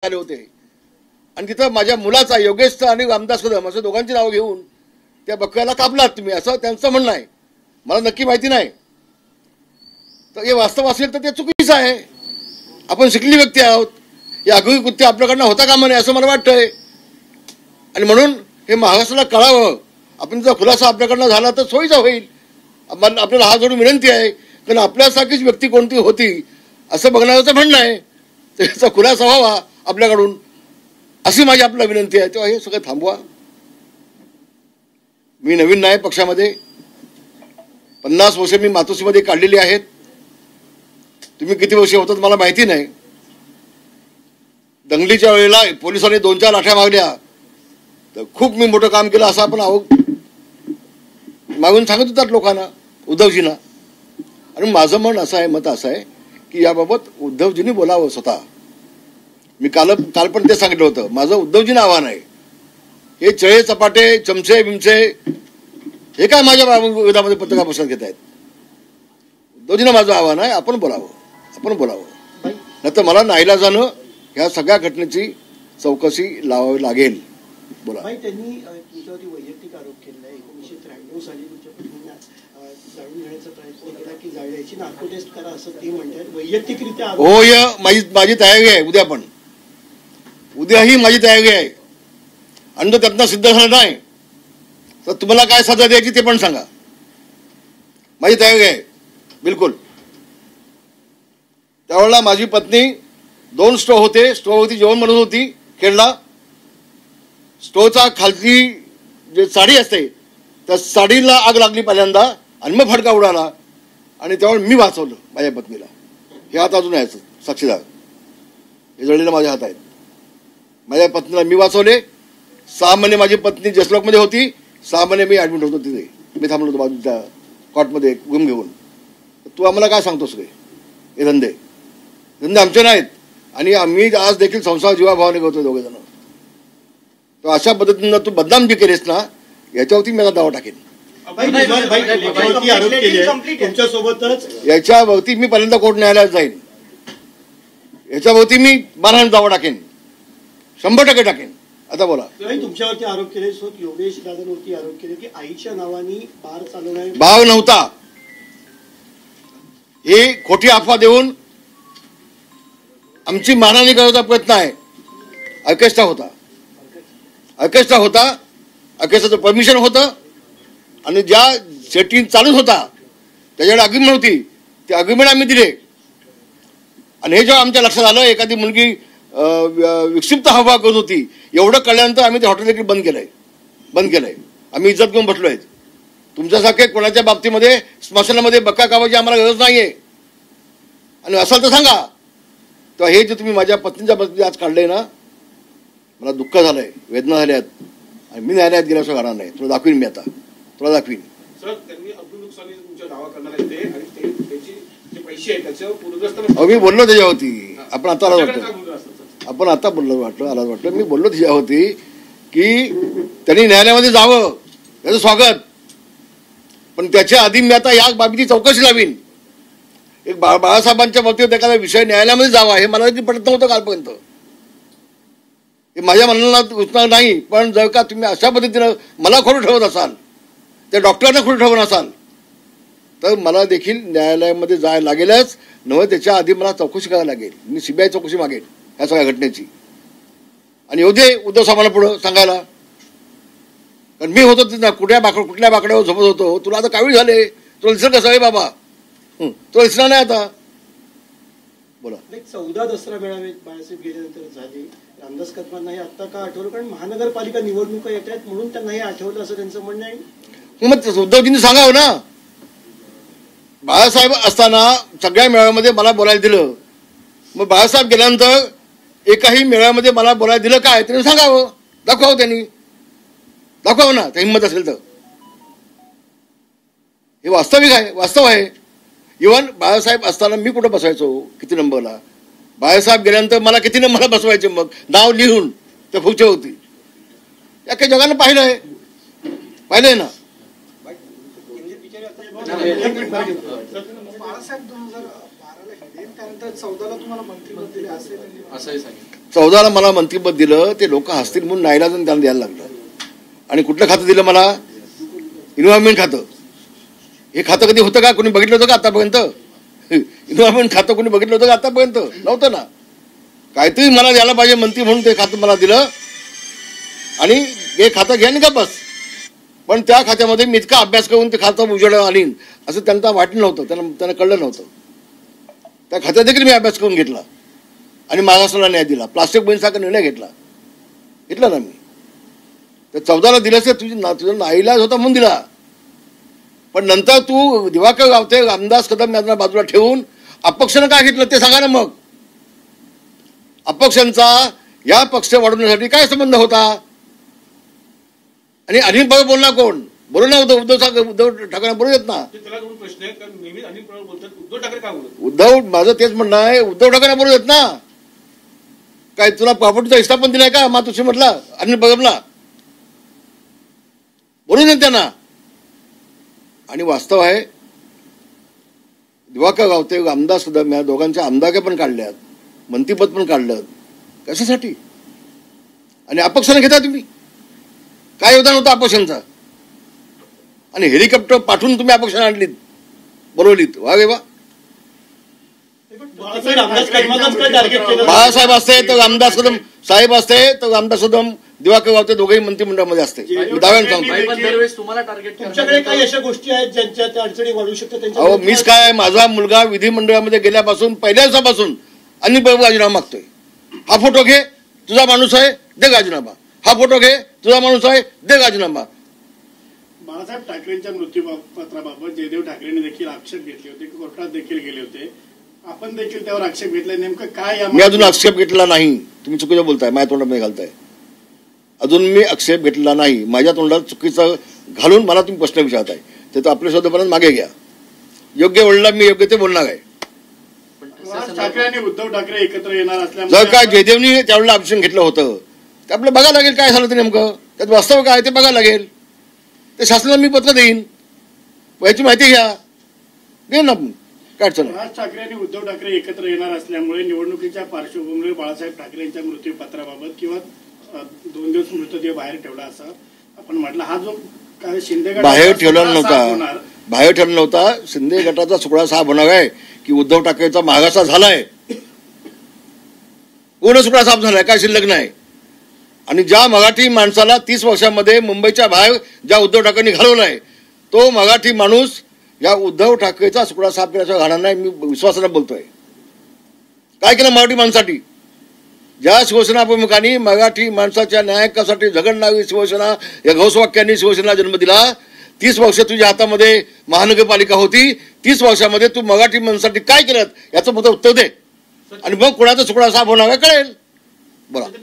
आले होते आणि तिथं माझ्या मुलाचा योगेशचा आणि रामदास कदम असं दोघांची नावं घेऊन त्या बकऱ्याला कापलात तुम्ही असं त्यांचं म्हणणं आहे. मला नक्की माहिती नाही, तर हे वास्तव असेल तर ते चुकीचं आहे. आपण शिकली व्यक्ती आहोत, हे आगळी कृत्य आपल्याकडनं होता कामा नये असं मला वाटतंय. आणि म्हणून हे महाराष्ट्राला कळावं, आपण जर खुलासा आपल्याकडनं झाला तर सोयीचा होईल. आपल्याला हात जोडून विनंती आहे, कारण आपल्यासारखीच व्यक्ती कोणती होती असं बघण्याचं म्हणणं आहे, त्याचा खुलासा व्हावा आपल्याकडून अशी माझी आपल्याला विनंती आहे. तेव्हा हे सगळं थांबवा. मी नवीन नाही पक्षामध्ये, 50 वर्ष मी मातोश्रीमध्ये काढलेली आहेत. तुम्ही किती वर्ष होतात मला माहिती नाही. दंगलीच्या वेळेला पोलिसांनी 2-4 लाठ्या मागल्या तर खूप मी मोठं काम केलं असं आपण मागून सांगत होतात लोकांना, उद्धवजींना. आणि माझं मत असं आहे की याबाबत उद्धवजींनी बोलावं स्वतः. मी काल पण ते सांगितलं होतं. माझं उद्धवजींना आव्हान आहे. हे चळे चपाटे चमचे बिमचे हे काय माझ्या विरोधामध्ये पत्रकार परिषद घेत आहेत. उद्धवजींना माझं आव्हान आहे, आपण बोलावं. नाहीतर मला नाईलाजानं ह्या सगळ्या घटनेची चौकशी लावावी लागेल. बोला. त्यांनी तुमच्यावरती वैयक्तिक आरोप केला आहे. 1993 साली तुमच्या पत्नीने जाळून घेण्याचा प्रयत्न केला की जाळण्याची नार्को टेस्ट करा असं ते म्हणतात वैयक्तिकरित्या. हो, माझी तयारी आहे. उद्याही माझी तयारी आहे. आणि जर त्यातनं सिद्ध झालं नाही तर तुम्हाला काय सजा द्यायची ते पण सांगा. माझी तयारी आहे बिलकुल. त्यावेळेला माझी पत्नी 2 स्टोव्ह होते, स्टोव्हवरती जेवण बनवत होती खेळला. स्टोव्हचा खालची जे साडी असते त्या साडीला आग लागली पहिल्यांदा आणि मग फडका उडाला आणि त्यावेळेला मी वाचवलं माझ्या पत्नीला. हे हात अजून आहे साक्षीदार, हे जळलेलं माझ्या हात आहेत. माझ्या पत्नीला मी वाचवले. 6 महिने माझी पत्नी जसलोकमध्ये होती, 6 महिने मी ॲडमिट होतो तिथे. मी थांबलो होतो बाजूच्या कॉटमध्ये रूम घेऊन. तू आम्हाला काय सांगतोस रे? हे धंदे आमचे नाहीत. आणि आम्ही आज देखील संसार जीवाभावाने करतो दोघेजण. तर अशा पद्धतीनं तू बदनाम जी केलीस ना, याच्यावरती मी दावा टाकेन. याच्यावरती मी पहिल्यांदा कोर्ट न्यायालयात जाईन. याच्यावरती मी मानहानी दावा टाकेन, 100% टाकेन. आता बोला. तुमच्यावरती आरोप केले, योगेश दादांवरती आरोप केले की आईच्या नावाने बार चालवणारे भाव नव्हता. ही खोटी अफवा देऊन आमची मानहानी करण्याचा प्रयत्न आहे. ऑर्केस्ट्रा होता. ऑर्केस्ट्राचं परमिशन होतं आणि ज्या सेटिंग चालूच होता त्याच्याकडे अग्रीमेंट होती, ते अग्रीमेंट आम्ही दिले. आणि हे जेव्हा आमच्या लक्षात आलं एखादी मुलगी विक्षिप्त हावभाव करत होती, एवढं कळल्यानंतर आम्ही ते हॉटेल देखील बंद केलंय. आम्ही इज्जत घेऊन बसलोय. तुमच्यासारखे कोणाच्या बाबतीमध्ये स्मशानामध्ये बक्का कावायची आम्हाला गरज नाहीये. आणि असाल तर सांगा. तर हे जे तुम्ही माझ्या पत्नीच्या बाबतीत आज काढलंय ना, मला दुःख झालंय, वेदना झाल्यात. आणि मी न्यायालयात गेल्याशिवाय घडणार नाही. तुला दाखवीन मी आता. सर, त्यांनी अब्दुल नुकसानी तुमच्या दावा करणार आहेत ते आणि त्याचे जे पैसे आहेत त्याचं पूर्वग्रस्त. मी बोललो त्याच्यावरती. आपण आता आलाच वाटलं. मी बोललो त्याच्यावरती की त्यांनी न्यायालयामध्ये जावं, त्याचं स्वागत. पण त्याच्या आधी मी आता या बाबीची चौकशी लावीन. एक बाळासाहेबांच्या बाबतीत एखादा विषय न्यायालयामध्ये जावा हे मला पटत नव्हतं कालपर्यंत. हे माझ्या मनाला रुचणार नाही. पण जर का तुम्ही अशा पद्धतीनं मला खोटं ठेवत असाल, त्या डॉक्टरांना खोटं ठेवत असाल, तर मला देखील न्यायालयामध्ये जायला लागेलच. नव्हे त्याच्या आधी मला चौकशी करायला लागेल. मी CBI चौकशी मागेन या सगळ्या घटनेची. आणि येऊ दे उद्धव साहेबांना पुढं सांगायला. कारण मी होतो तिथं कुठल्या बाकड्यावर झोपत होतो. तुला आता कावीळ झाले, तुला दिसलं कसं आहे बाबा? तुला दिसणार नाही आता. बोला. 14 दसरा मेळावे बाळासाहेब गेल्यानंतर झाले. रामदास कदमांना हे आत्ता का आठवलं? कारण महानगरपालिका निवडणुका येत आहेत म्हणून त्यांना हे आठवलं असं त्यांचं म्हणणं आहे. मग उद्धवजींनी सांगावं ना. बाळासाहेब असताना सगळ्या मेळाव्यामध्ये मला बोलायला दिलं. मग बाळासाहेब गेल्यानंतर एकाही मेळाव्यामध्ये मला बोलायला दिलं काय? त्यांनी सांगावं, दाखवावं. दाखवावं ना, त्या हिंमत असेल तर. हे वास्तव आहे. इव्हन बाळासाहेब असताना मी कुठं बसायचो, किती नंबरला. बाळासाहेब गेल्यानंतर मला किती नंबरला बसवायचे, मग नाव लिहून त्या फुगच्यावरती. या काही जगानं पाहिलंय ना. बाळासाहेब 2012ला त्यानंतर 14ला तुम्हाला मंत्रिपद दिले असंही सांगितलं. 14ला मला मंत्रिपद दिलं, ते लोक हसतील म्हणून नाईलाजाने त्यांना द्यायला लागलं. आणि कुठलं खातं दिलं मला? इन्व्हायरमेंट खातं. हे खातं कधी होतं का? कोणी बघितलं होतं का आतापर्यंत? इन्व्हायरमेंट खातं कोणी बघितलं होतं का आतापर्यंत? नव्हतं ना. काहीतरी मला द्यायला पाहिजे मंत्री म्हणून ते खातं मला दिलं आणि हे खातं घ्या आणि का बस. पण त्या खात्यामध्ये मी इतका अभ्यास करून ते खातं उजेडावर आणीन असं त्यांना वाटलं नव्हतं, त्यांना कळलं नव्हतं. त्या खात्यात देखील मी अभ्यास करून घेतला आणि मागासला न्याय दिला. प्लास्टिक बंदीसारखा निर्णय घेतला ना मी. तर 14ला दिल्यास तुझा नाईलाज होता म्हणून दिला. पण नंतर तू दिवाकर गावते, रामदास कदम यांना बाजूला ठेवून अपक्षानं काय घेतलं ते सांगा ना. मग अपक्षांचा या पक्ष वाढवण्यासाठी काय संबंध होता? आणि अनिल पवार बोलणार कोण? बरोबर ना, उद्धव ठाकरे बोलू देत ना. प्रश्न आहे, कारण नेहमी अनिल पवार बोलतात, उद्धव ठाकरे का बोलत? उद्धव, माझं तेच म्हणणं आहे, उद्धव ठाकरे बोलू देत ना. काय तुला प्रॉपर्टीचा हिस्सा पण दिलाय का मातोश्री म्हटला अनिल पवारला? बोलू देत त्यांना. आणि वास्तव आहे, दिवाकर गावते, रामदास कदम या दोघांच्या आमदारक्या पण काढल्यात, मंत्रिपद पण काढलं. कशासाठी? आणि अपक्षाने घेता तुम्ही. काय योगदान होतं अपक्षांचा? आणि हेलिकॉप्टर पाठवून तुम्ही अपक्षाने आणलीत, बोलवलीत. वा वा. बाळासाहेब असते तर रामदास कदम साहेब असते तर रामदास कदम दिवाकर गावते दोघेही मंत्रिमंडळामध्ये असते. मी दाव्याने सांगतो. तुमच्याकडे काही अशा गोष्टी आहेत ज्यांच्या त्या अडचणी वाढू शकतात? अहो मीच काय, माझा मुलगा विधिमंडळामध्ये गेल्यापासून पहिल्या दिवसापासून अनिल पवार राजीनामा मागतोय. हा फोटो घे, तुझा माणूस आहे, दे राजीनामा. हा फोटो घे, तुझा माणूस आहे, दे राजीनामा. बाळासाहेब ठाकरेंच्या मृत्यूपत्राबाबत जयदेव ठाकरेंनी देखील आक्षेप घेतले होते, कोर्टात देखील गेले होते. आपण देखील त्यावर आक्षेप घेतलाय. नेमकं काय? मी अजून आक्षेप घेतला नाही. तुम्ही चुकीचं बोलताय, माझ्या तोंडात घालताय. अजून मी आक्षेप घेतलेला नाही. माझ्या तोंडात चुकीचं घालून मला तुम्ही प्रश्न विचारताय. ते तर आपल्या शब्दापर्यंत मागे घ्या. योग्य बोलला मी, योग्य ते बोलणार आहे. ठाकरे आणि उद्धव ठाकरे एकत्र येणार असल्यामुळे जर काय जयदेवनी त्यावेळेला ऑप्शन घेतलं होतं ते आपलं बघायला लागेल काय झालं ते नेमकं. त्यात वास्तव काय ते बघायला लागेल. ते शासनाला मी पत्र देईन, याची माहिती घ्या, देईन ना. काय चला, राज ठाकरे आणि उद्धव ठाकरे एकत्र येणार असल्यामुळे निवडणुकीच्या पार्श्वभूमीवर बाळासाहेब ठाकरे यांच्या मृत्यूपत्राबाबत किंवा 2 दिवस मृतदेह बाहेर ठेवला असं आपण म्हटलं. हा जो काय शिंदे गट बाहेर ठेवला नव्हता. शिंदे गटाचा सुकडा साफ होणार आहे की उद्धव ठाकरेचा मागासा झालाय? पूर्ण सुकडा साफ झालाय, काय शिल्लक नाही. आणि ज्या मराठी माणसाला 30 वर्षामध्ये मुंबईच्या बाहेर ज्या उद्धव ठाकरेंनी घालवलाय तो मराठी माणूस या उद्धव ठाकरेचा सुकडा साफ केल्याशिवाय घालणार नाही. मी विश्वासानं बोलतोय. काय केलं मराठी माणसासाठी? ज्या शिवसेना प्रमुखांनी मराठी माणसाच्या न्यायकासाठी झगडणारी शिवसेना या घोषवाक्यांनी शिवसेना जन्म दिला. 30 वर्ष तुझ्या हातामध्ये महानगरपालिका होती. 30 वर्षामध्ये तू मराठी माणसासाठी काय केलं याचं फक्त उत्तर दे आणि मग कोणाचा सुकडा साफ होणार कळेल. बोला.